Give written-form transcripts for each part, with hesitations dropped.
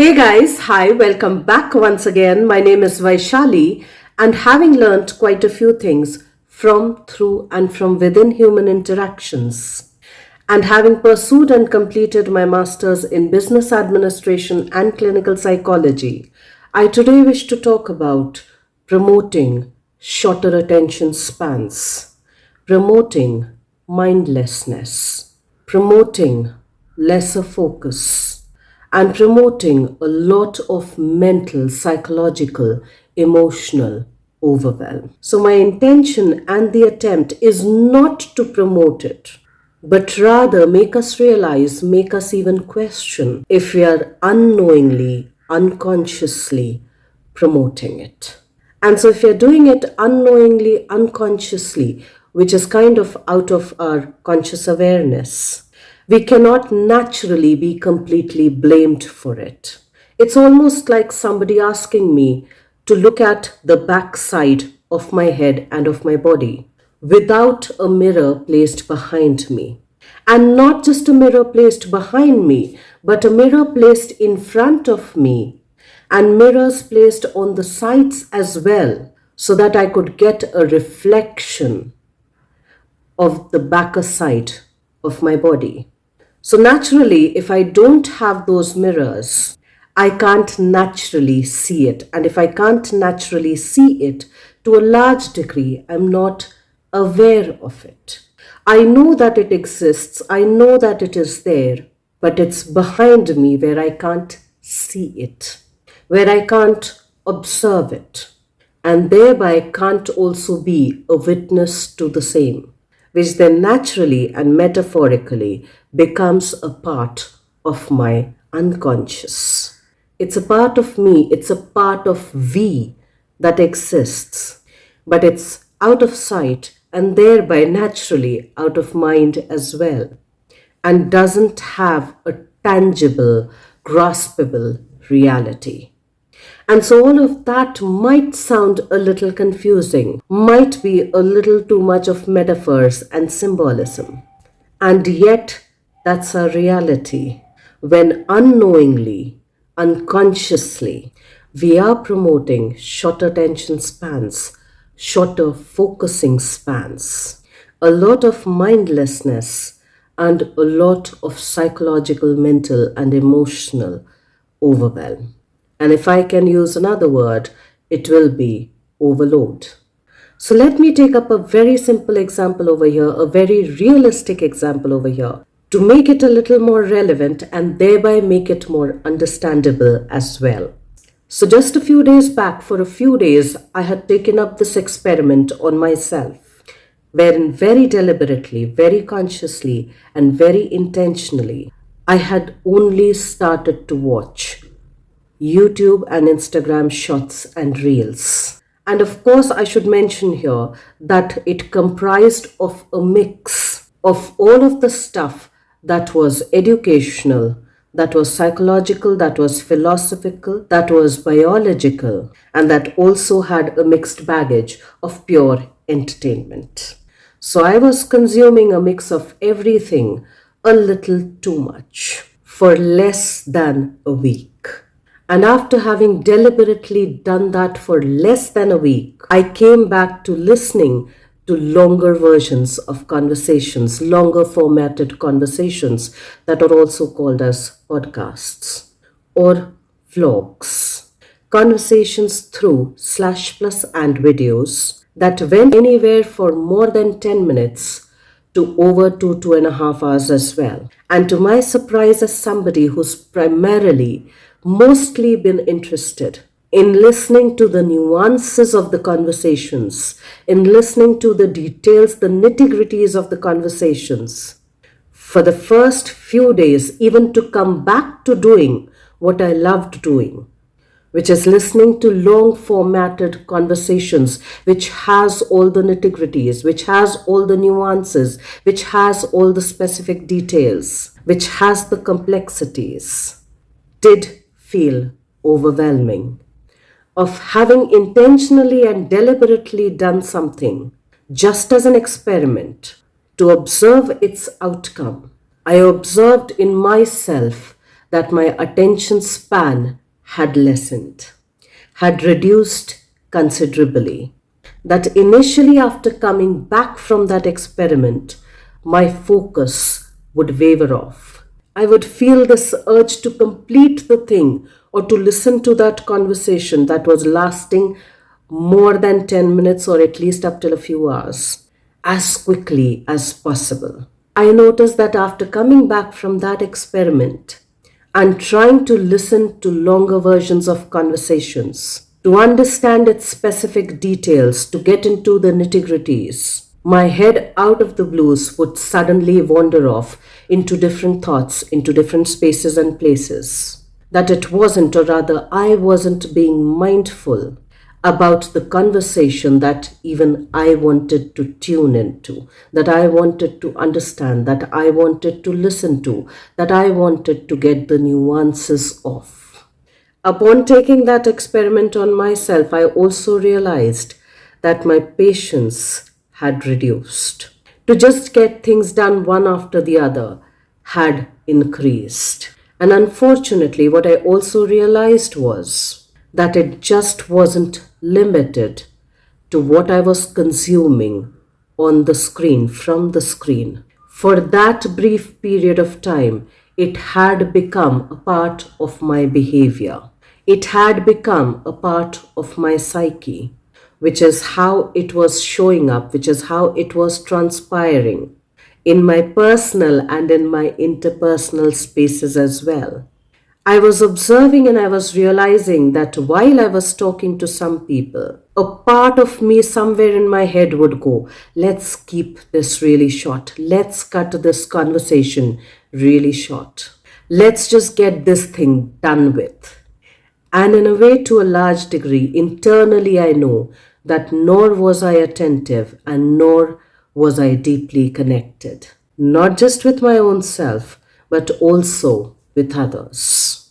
Hey guys, hi, welcome back once again. My name is Vaishali, and having learnt quite a few things from, through, and from within human interactions, and having pursued and completed my master's in business administration and clinical psychology, I today wish to talk about promoting shorter attention spans, promoting mindlessness, promoting lesser focus, and promoting a lot of mental, psychological, emotional overwhelm. So, my intention and the attempt is not to promote it, but rather make us realize, make us even question if we are unknowingly, unconsciously promoting it. And so, if you're doing it unknowingly, unconsciously, which is kind of out of our conscious awareness, we cannot naturally be completely blamed for it. It's almost like somebody asking me to look at the backside of my head and of my body without a mirror placed behind me. And not just a mirror placed behind me, but a mirror placed in front of me and mirrors placed on the sides as well, so that I could get a reflection of the backer side of my body. So naturally, if I don't have those mirrors, I can't naturally see it. And if I can't naturally see it, to a large degree, I'm not aware of it. I know that it exists, I know that it is there, but it's behind me where I can't see it, where I can't observe it, and thereby can't also be a witness to the same, which then naturally and metaphorically becomes a part of my unconscious. It's a part of me, it's a part of we that exists, but it's out of sight and thereby naturally out of mind as well, and doesn't have a tangible, graspable reality. And so all of that might sound a little confusing, might be a little too much of metaphors and symbolism. And yet, that's our reality. When unknowingly, unconsciously, we are promoting shorter attention spans, shorter focusing spans, a lot of mindlessness, and a lot of psychological, mental, and emotional overwhelm. And if I can use another word, it will be overload. So let me take up a very simple example over here, a very realistic example over here, to make it a little more relevant and thereby make it more understandable as well. So just a few days back, for a few days, I had taken up this experiment on myself, wherein very deliberately, very consciously, and very intentionally, I had only started to watch YouTube and Instagram shots and reels. And of course, I should mention here that it comprised of a mix of all of the stuff that was educational, that was psychological, that was philosophical, that was biological, and that also had a mixed baggage of pure entertainment. So I was consuming a mix of everything, a little too much, for less than a week. And after having deliberately done that for less than a week, I came back to listening to longer versions of conversations, longer formatted conversations that are also called as podcasts or vlogs. Conversations through slash plus and videos that went anywhere for more than 10 minutes to over 2.5 hours as well. And to my surprise, as somebody who's primarily mostly been interested in listening to the nuances of the conversations, in listening to the details, the nitty-gritties of the conversations, for the first few days, even to come back to doing what I loved doing, which is listening to long formatted conversations, which has all the nitty-gritties, which has all the nuances, which has all the specific details, which has the complexities, did feel overwhelming. Of having intentionally and deliberately done something just as an experiment to observe its outcome, I observed in myself that my attention span had lessened, had reduced considerably. That initially, after coming back from that experiment, my focus would waver off. I would feel this urge to complete the thing or to listen to that conversation that was lasting more than 10 minutes or at least up till a few hours as quickly as possible. I noticed that after coming back from that experiment and trying to listen to longer versions of conversations, to understand its specific details, to get into the nitty-gritties, my head out of the blues would suddenly wander off into different thoughts, into different spaces and places. That it wasn't, or rather, I wasn't being mindful about the conversation that even I wanted to tune into, that I wanted to understand, that I wanted to listen to, that I wanted to get the nuances of. Upon taking that experiment on myself, I also realized that my patience had reduced. To just get things done one after the other had increased. And unfortunately, what I also realized was that it just wasn't limited to what I was consuming on the screen, from the screen. For that brief period of time, it had become a part of my behavior. It had become a part of my psyche, which is how it was showing up, which is how it was transpiring in my personal and in my interpersonal spaces as well. I was observing and I was realizing that while I was talking to some people, a part of me somewhere in my head would go, let's keep this really short. Let's cut this conversation really short. Let's just get this thing done with. And in a way, to a large degree, internally I know that nor was I attentive and nor was I deeply connected. Not just with my own self, but also with others.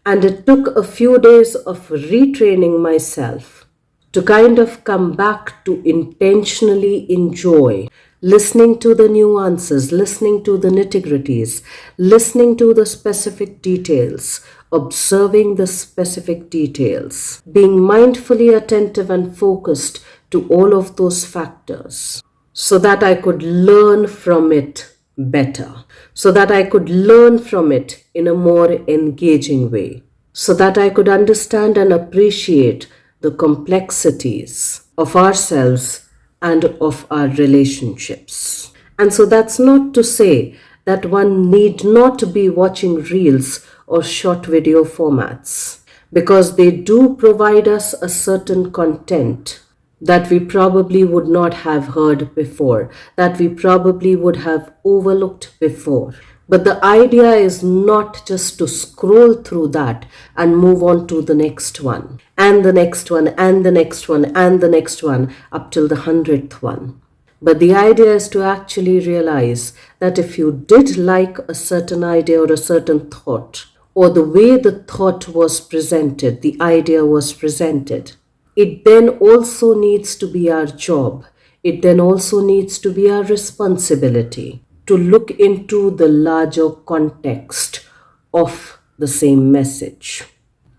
And it took a few days of retraining myself to kind of come back to intentionally enjoy listening to the nuances, listening to the nitty-gritties, listening to the specific details, observing the specific details, being mindfully attentive and focused to all of those factors so that I could learn from it better, so that I could learn from it in a more engaging way, so that I could understand and appreciate the complexities of ourselves and of our relationships. And so that's not to say that one need not be watching reels or short video formats, because they do provide us a certain content that we probably would not have heard before, that we probably would have overlooked before. But the idea is not just to scroll through that and move on to the next one, and the next one, and the next one, and the next one, up till the 100th one. But the idea is to actually realize that if you did like a certain idea or a certain thought, or the way the thought was presented, the idea was presented, it then also needs to be our job. It then also needs to be our responsibility to look into the larger context of the same message,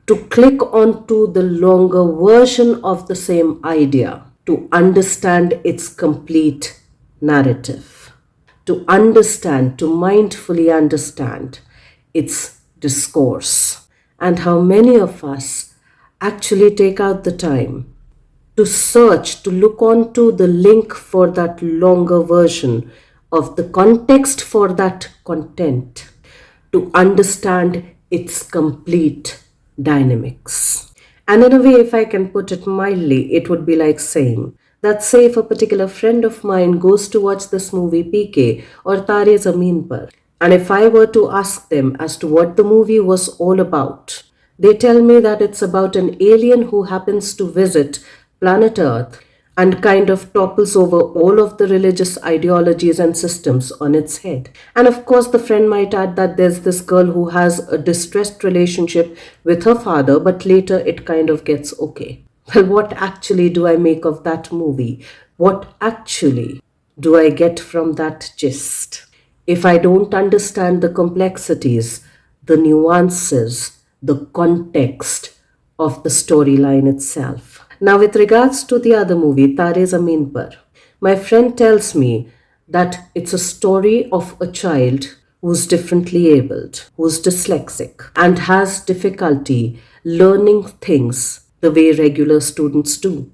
to click onto the longer version of the same idea, to understand its complete narrative, to understand, to mindfully understand its discourse. And how many of us actually take out the time to search, to look onto the link for that longer version of the context for that content, to understand its complete dynamics. And in a way, if I can put it mildly, it would be like saying that, say, if a particular friend of mine goes to watch this movie PK or Tare Zameen Par, and if I were to ask them as to what the movie was all about, they tell me that it's about an alien who happens to visit planet Earth and kind of topples over all of the religious ideologies and systems on its head. And of course, the friend might add that there's this girl who has a distressed relationship with her father, but later it kind of gets okay. Well, what actually do I make of that movie? What actually do I get from that gist? If I don't understand the complexities the nuances, the context of the storyline itself. Now, with regards to the other movie, Tare Zameen Par, my friend tells me that it's a story of a child who's differently abled, who's dyslexic, and has difficulty learning things the way regular students do.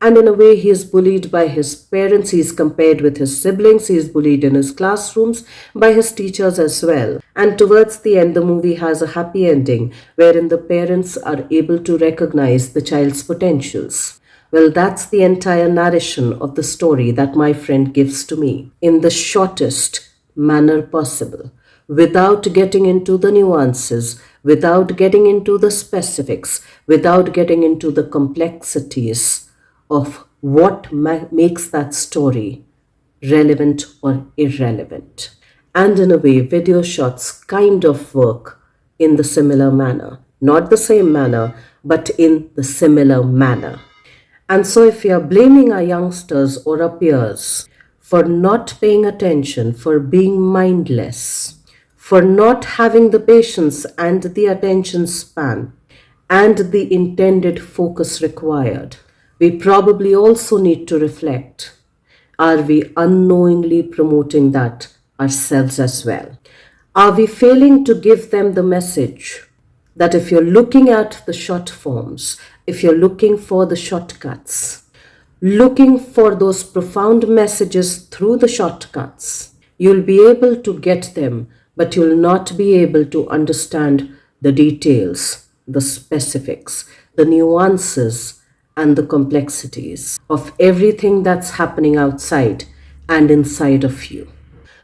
And in a way, he is bullied by his parents, he is compared with his siblings, he is bullied in his classrooms, by his teachers as well. And towards the end, the movie has a happy ending wherein the parents are able to recognize the child's potentials. Well, that's the entire narration of the story that my friend gives to me in the shortest manner possible, without getting into the nuances, without getting into the specifics, without getting into the complexities of what makes that story relevant or irrelevant. And in a way, video shots kind of work in the similar manner. Not the same manner, but in the similar manner. And so, if we are blaming our youngsters or our peers for not paying attention, for being mindless, for not having the patience and the attention span and the intended focus required, we probably also need to reflect, are we unknowingly promoting that ourselves as well? Are we failing to give them the message that if you're looking at the short forms, if you're looking for the shortcuts, looking for those profound messages through the shortcuts, you'll be able to get them, but you'll not be able to understand the details, the specifics, the nuances, and the complexities of everything that's happening outside and inside of you.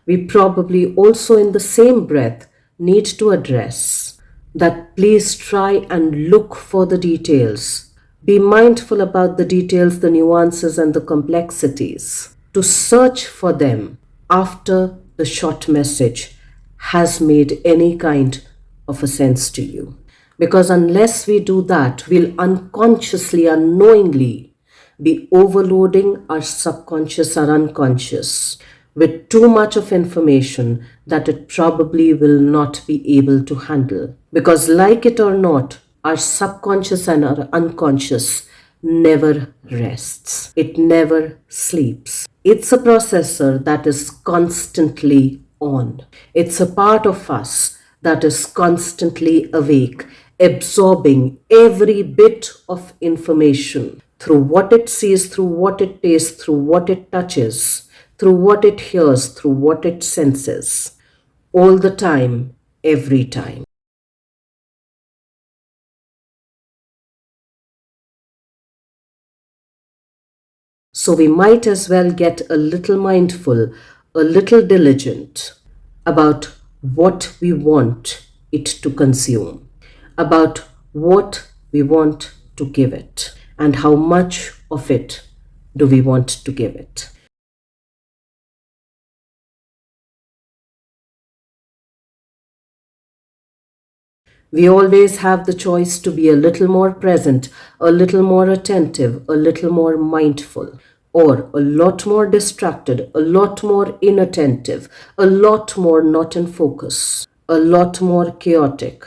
We probably also, in the same breath, need to address that please try and look for the details. Be mindful about the details, the nuances, and the complexities. To search for them after the short message has made any kind of a sense to you. Because unless we do that, we'll unconsciously, unknowingly be overloading our subconscious, our unconscious with too much of information that it probably will not be able to handle. Because, like it or not, our subconscious and our unconscious never rests, it never sleeps. It's a processor that is constantly on, it's a part of us that is constantly awake, absorbing every bit of information through what it sees, through what it tastes, through what it touches, through what it hears, through what it senses, all the time, every time. So we might as well get a little mindful, a little diligent about what we want it to consume, about what we want to give it, and how much of it do we want to give it. We always have the choice to be a little more present, a little more attentive, a little more mindful, or a lot more distracted, a lot more inattentive, a lot more not in focus, a lot more chaotic,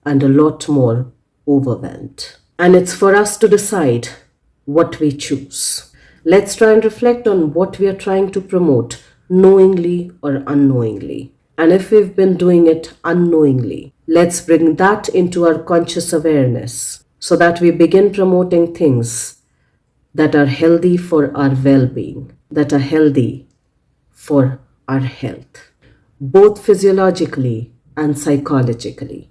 and a lot more overwhelmed. And it's for us to decide what we choose. Let's try and reflect on what we are trying to promote, knowingly or unknowingly. And if we've been doing it unknowingly, let's bring that into our conscious awareness so that we begin promoting things that are healthy for our well being, that are healthy for our health, both physiologically and psychologically,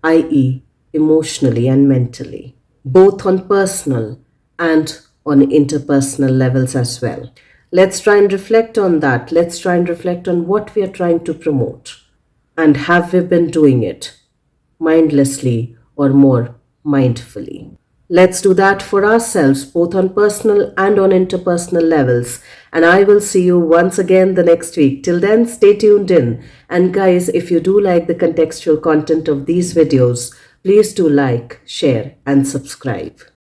i.e., emotionally and mentally, both on personal and on interpersonal levels as well. Let's try and reflect on that. Let's try and reflect on what we are trying to promote. And have we been doing it mindlessly or more mindfully? Let's do that for ourselves, both on personal and on interpersonal levels. And I will see you once again the next week. Till then, stay tuned in. And guys, if you do like the contextual content of these videos, please do like, share, and subscribe.